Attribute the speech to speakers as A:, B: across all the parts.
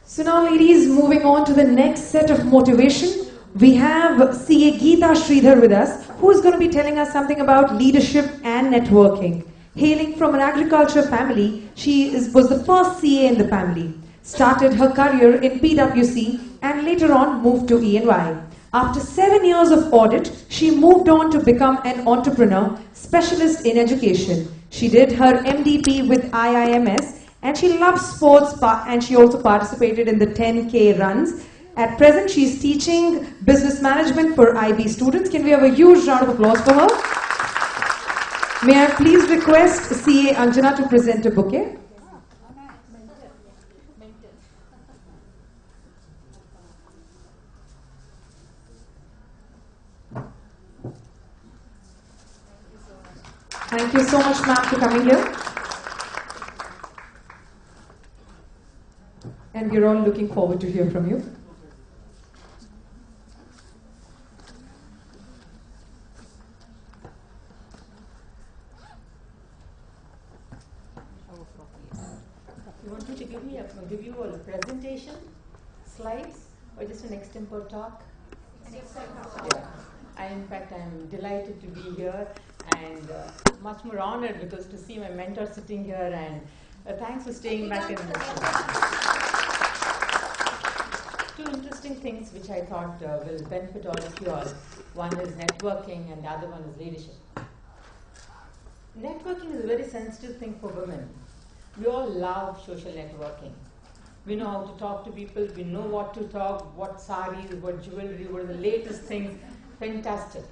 A: So now ladies, moving on to the next set of motivation, we have CA Geetha Sridhar with us, who is going to be telling us something about leadership and networking. Hailing from an agriculture family, she was the first CA in the family. Started her career in PwC and later on moved to E&Y. After 7 years of audit, she moved on to become an entrepreneur, specialist in education. She did her MDP with IIMS and she loves sports and she also participated in the 10K runs. At present, she is teaching business management for IB students. Can we have a huge round of applause for her? May I please request CA Anjana to present a bouquet? Thank you so much, ma'am, for coming here. And we're all looking forward to hear from you.
B: You want me to give you a presentation, slides, or just an extempore talk? Yeah. In fact, I'm delighted to be here and much more honored because to see my mentor sitting here, and thanks for staying back in this. Two interesting things which I thought will benefit all of you all. One is networking and the other one is leadership. Networking is a very sensitive thing for women. We all love social networking. We know how to talk to people, we know what to talk, what saris, what jewelry, what are the latest things. Fantastic.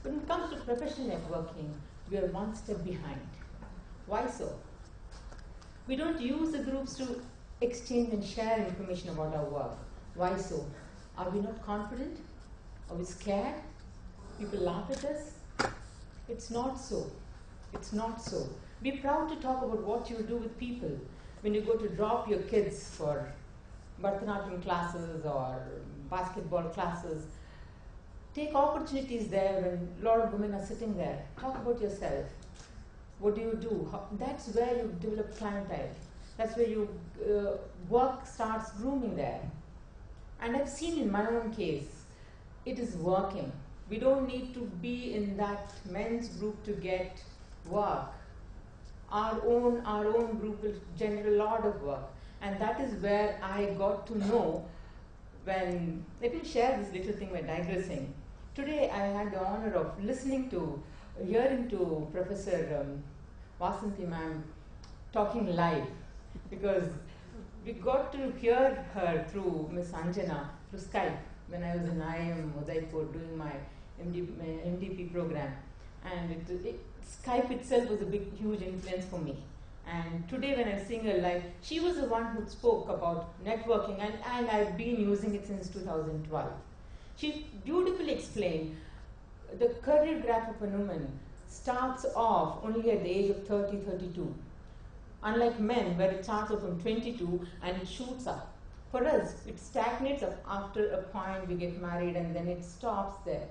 B: When it comes to professional networking, we are one step behind. Why so? We don't use the groups to exchange and share information about our work. Why so? Are we not confident? Are we scared? People laugh at us? It's not so. It's not so. Be proud to talk about what you do with people. When you go to drop your kids for Bharatanatyam classes or basketball classes, take opportunities there when a lot of women are sitting there. Talk about yourself. What do you do? That's where you develop clientele. That's where you work starts grooming there. And I've seen in my own case, it is working. We don't need to be in that men's group to get work. Our own group will generate a lot of work. And that is where I got to know when, let me share this little thing by digressing. Today I had the honor of hearing to Professor Vasanthi ma'am talking live, because we got to hear her through Miss Anjana, through Skype, when I was in IIM Udaipur doing my MDP program. And Skype itself was a huge influence for me. And today when I'm seeing her live, she was the one who spoke about networking, and I've been using it since 2012. She beautifully explained the career graph of a woman starts off only at the age of 30, 32. Unlike men, where it starts off from 22 and it shoots up. For us, it stagnates after a point, we get married and then it stops there.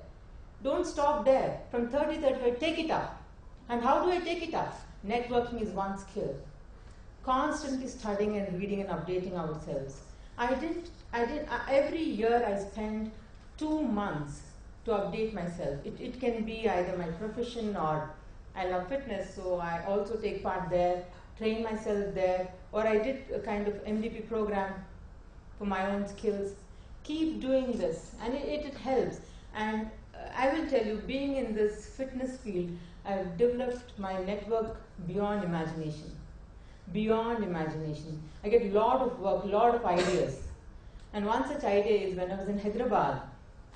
B: Don't stop there. From 30, 35, take it up. And how do I take it up? Networking is one skill. Constantly studying and reading and updating ourselves. Every year I spend 2 months to update myself. It can be either my profession or I love fitness, so I also take part there, train myself there, or I did a kind of MDP program for my own skills. Keep doing this, and it helps. And I will tell you, being in this fitness field, I've developed my network beyond imagination. Beyond imagination. I get a lot of work, a lot of ideas. And one such idea is when I was in Hyderabad.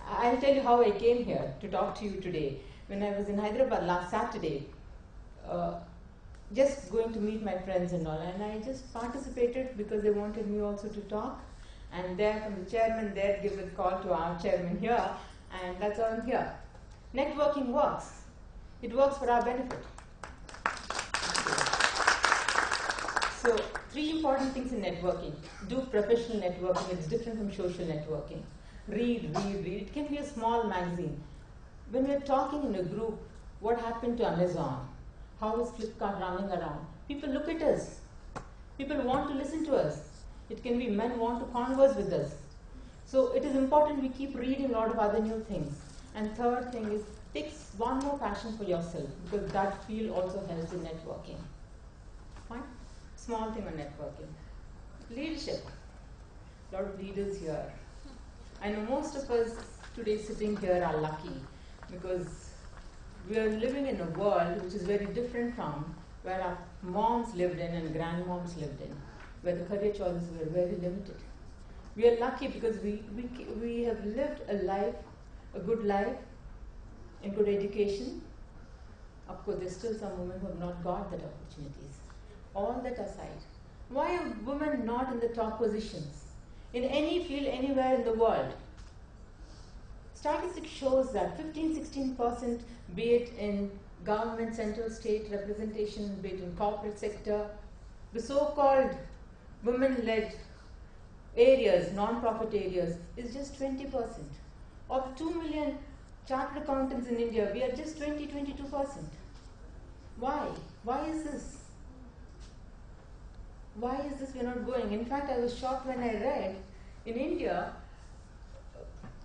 B: I'll tell you how I came here to talk to you today. When I was in Hyderabad last Saturday, just going to meet my friends and all, and I just participated because they wanted me also to talk. And there, from the chairman there, give a call to our chairman here, and that's why I'm here. Networking works. It works for our benefit. So, 3 important things in networking. Do professional networking. It's different from social networking. Read. It can be a small magazine. When we're talking in a group, what happened to Amazon? How is Flipkart running around? People look at us. People want to listen to us. It can be men want to converse with us. So it is important we keep reading a lot of other new things. And third thing is, take one more passion for yourself, because that field also helps in networking. Fine? Small thing on networking. Leadership. A lot of leaders here. I know most of us today sitting here are lucky, because we are living in a world which is very different from where our moms lived in and grandmoms lived in, where the career choices were very limited. We are lucky because we have lived a life, a good life, in good education. Of course, there's still some women who have not got that opportunities. All that aside, why are women not in the top positions in any field anywhere in the world? Statistics shows that 15-16%, be it in government, central, state representation, be it in corporate sector, the so-called women-led areas, non-profit areas, is just 20%. Of 2 million chartered accountants in India, we are just 22%. Why? Why is this? Why is this we're not going? In fact, I was shocked when I read in India,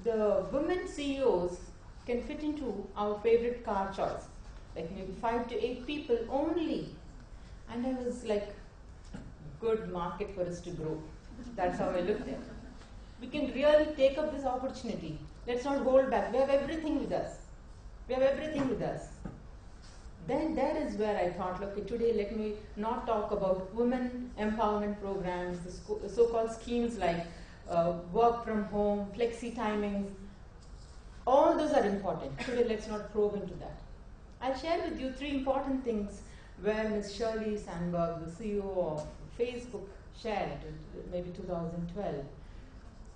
B: the women CEOs can fit into our favorite car choice, like maybe 5 to 8 people only. And I was like, good market for us to grow. That's how I looked at it. We can really take up this opportunity. Let's not hold back. We have everything with us. We have everything with us. Then that is where I thought, okay, today let me not talk about women empowerment programs, the so-called schemes like work from home, flexi timings. All those are important. Today let's not probe into that. I'll share with you 3 important things where Ms. Shirley Sandberg, the CEO of Facebook, shared maybe 2012.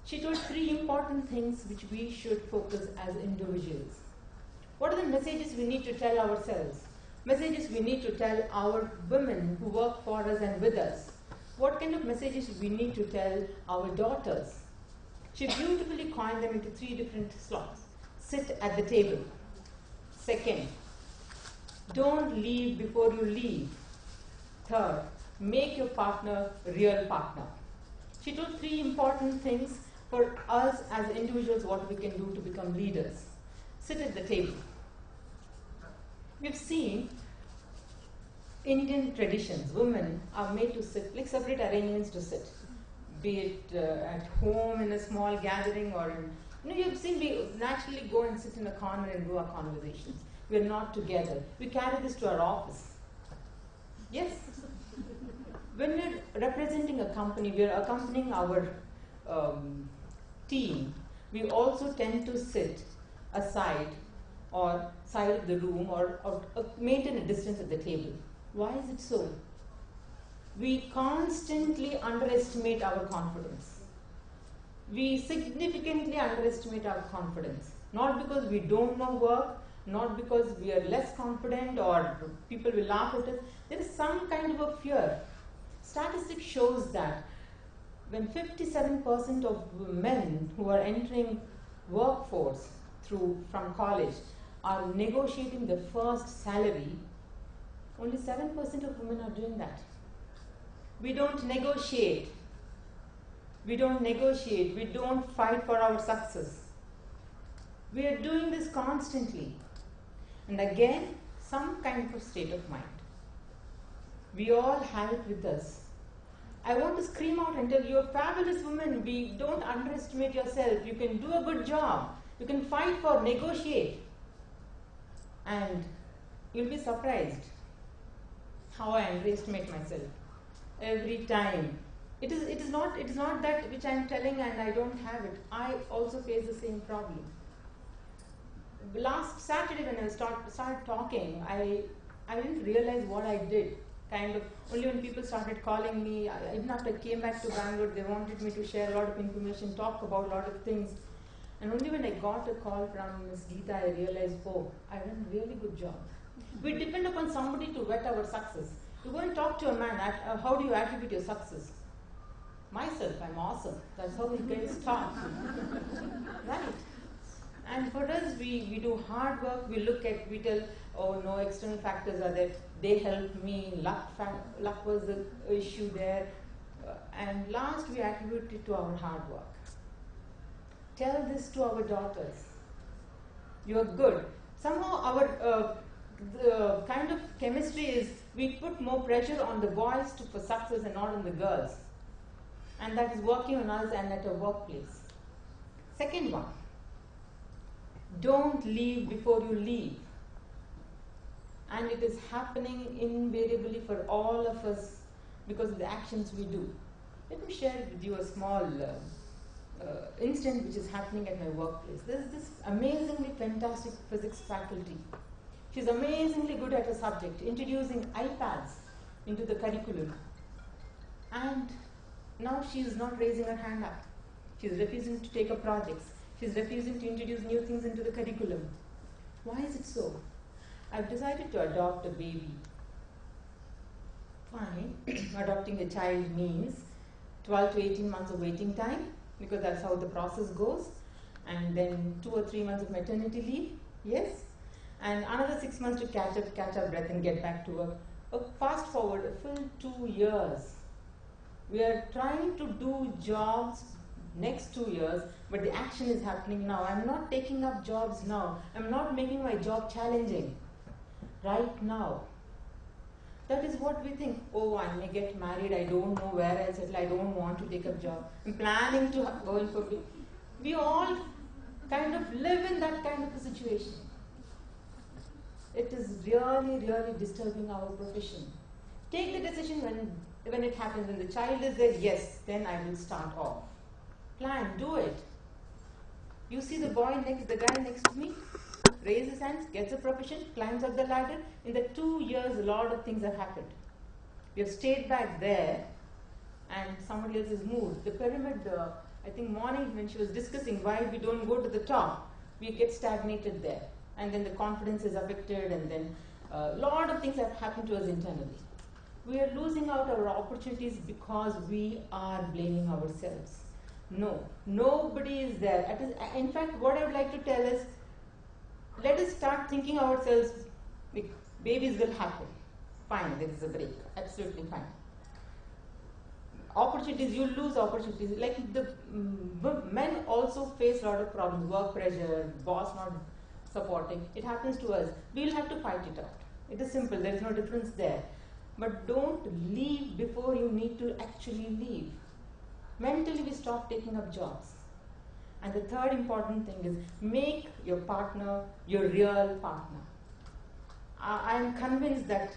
B: She told 3 important things which we should focus as individuals. What are the messages we need to tell ourselves? Messages we need to tell our women who work for us and with us. What kind of messages we need to tell our daughters? She beautifully coined them into 3 different slots. Sit at the table. Second, don't leave before you leave. Third, make your partner a real partner. She told 3 important things for us as individuals, what we can do to become leaders. Sit at the table. We've seen Indian traditions, women are made to sit, like separate arrangements to sit, be it at home in a small gathering or in, you've seen we naturally go and sit in a corner and do our conversations. We're not together. We carry this to our office. Yes. When we're representing a company, we're accompanying our team, we also tend to sit aside or side of the room or maintain a distance at the table. Why is it so? We constantly underestimate our confidence. We significantly underestimate our confidence. Not because we don't know work, not because we are less confident or people will laugh at us. There is some kind of a fear. Statistics shows that when 57% of men who are entering workforce from college are negotiating the first salary, only 7% of women are doing that. We don't negotiate. We don't negotiate. We don't fight for our success. We are doing this constantly. And again, some kind of state of mind. We all have it with us. I want to scream out and tell you, you're fabulous women. Don't underestimate yourself. You can do a good job. You can fight for, negotiate. And you'll be surprised how I underestimate myself every time. It is not that which I'm telling and I don't have it. I also face the same problem. Last Saturday when I started talking, I didn't realize what I did. Kind of only when people started calling me, even after I came back to Bangalore, they wanted me to share a lot of information, talk about a lot of things. And only when I got a call from Ms. Geetha, I realized, oh, I done a really good job. We depend upon somebody to vet our success. You go and talk to a man, how do you attribute your success? Myself, I'm awesome. That's how we get started. Right. And for us, we do hard work, we tell, oh no, external factors are there, they helped me, luck was the issue there. And last, we attribute it to our hard work. Tell this to our daughters. You're good. Somehow our the kind of chemistry is we put more pressure on the boys for success and not on the girls. And that is working on us and at our workplace. Second one, don't leave before you leave. And it is happening invariably for all of us because of the actions we do. Let me share with you a small incident which is happening at my workplace. There is this amazingly fantastic physics faculty. She's amazingly good at a subject, introducing iPads into the curriculum. And now she is not raising her hand up. She is refusing to take up projects. She is refusing to introduce new things into the curriculum. Why is it so? I've decided to adopt a baby. Fine. Adopting a child means 12 to 18 months of waiting time, because that's how the process goes, and then 2 or 3 months of maternity leave, yes, and another 6 months to catch up breath and get back to work. Fast forward a full 2 years. We are trying to do jobs next 2 years, but the action is happening now. I'm not taking up jobs now. I'm not making my job challenging right now. That is what we think. Oh, I may get married. I don't know where I'll settle. I don't want to take a job. I'm planning to go in for. We all kind of live in that kind of a situation. It is really, really disturbing our profession. Take the decision when it happens. When the child is there, yes, then I will start off. Plan, do it. You see the guy next to me, raise his hands, gets a profession, climbs up the ladder. In the 2 years, a lot of things have happened. We have stayed back there and somebody else has moved. The pyramid, I think morning when she was discussing why we don't go to the top, we get stagnated there. And then the confidence is affected, and then a lot of things have happened to us internally. We are losing out our opportunities because we are blaming ourselves. No, nobody is there. In fact, what I would like to tell is, let us start thinking ourselves, babies will happen. Fine, there is a break. Absolutely fine. Opportunities, you lose opportunities. Like the men also face a lot of problems, work pressure, boss not supporting. It happens to us. We will have to fight it out. It is simple, there is no difference there. But don't leave before you need to actually leave. Mentally, we stop taking up jobs. And the third important thing is, make your partner your real partner. I am convinced that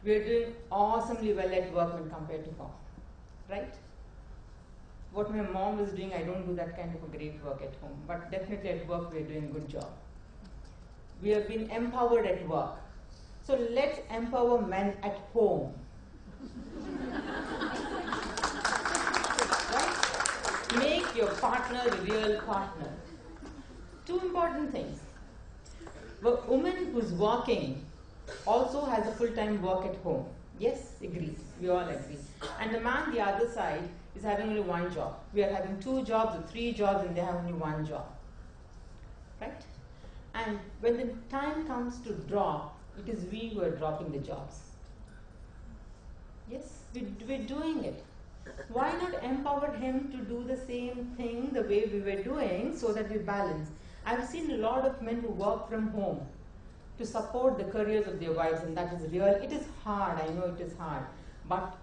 B: we are doing awesomely well at work when compared to home, right? What my mom is doing, I don't do that kind of a great work at home, but definitely at work we are doing a good job. We have been empowered at work. So let's empower men at home. Right? Make your partner a real partner. Two important things. A woman who's working also has a full-time work at home. Yes, agreed. We all agree. And the man, the other side, is having only one job. We are having 2 jobs or 3 jobs, and they have only one job. Right? And when the time comes to drop, it is we who are dropping the jobs. Yes, we're doing it. Why not empower him to do the same thing the way we were doing so that we balance? I've seen a lot of men who work from home to support the careers of their wives, and that is real. It is hard, I know it is hard, but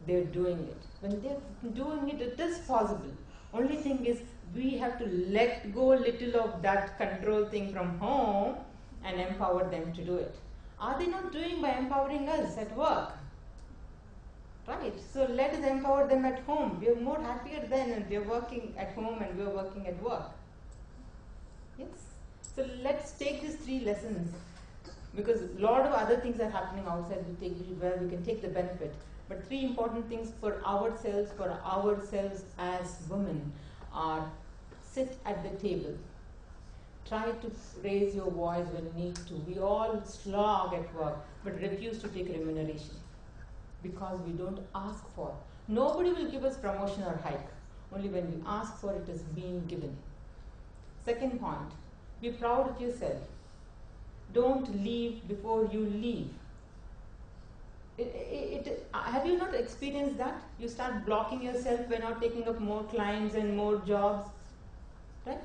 B: they're doing it. When they're doing it, it is possible. Only thing is, we have to let go a little of that control thing from home and empower them to do it. Are they not doing by empowering us at work? Right, so let us empower them at home. We are more happier then, and they are working at home and we are working at work. Yes? So let's take these 3 lessons, because a lot of other things are happening outside where we can take the benefit. But 3 important things for ourselves as women are: sit at the table. Try to raise your voice when you need to. We all slog at work, but refuse to take remuneration because we don't ask for. Nobody will give us promotion or hike. Only when we ask for it is being given. Second point, be proud of yourself. Don't leave before you leave. Have you not experienced that? You start blocking yourself when not taking up more clients and more jobs, right?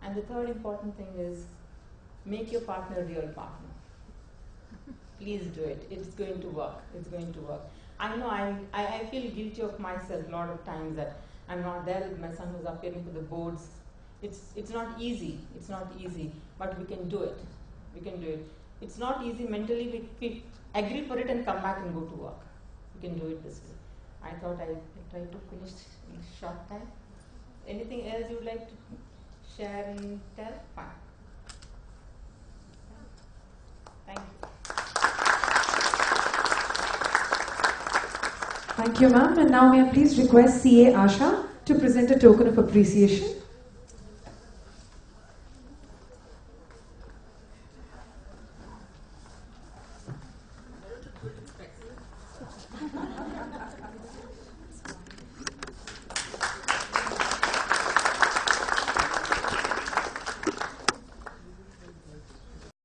B: And the third important thing is make your partner a real partner. Please do it. It's going to work. It's going to work. I know I feel guilty of myself a lot of times that I'm not there with my son who's appearing for the boards. It's not easy. It's not easy, but we can do it. We can do it. It's not easy mentally. We agree for it and come back and go to work. We can do it this way. I thought I'd try to finish in a short time. Anything else you'd like to share and tell? Fine. Thank you.
A: Thank you, ma'am. And now may I please request CA Asha to present a token of appreciation.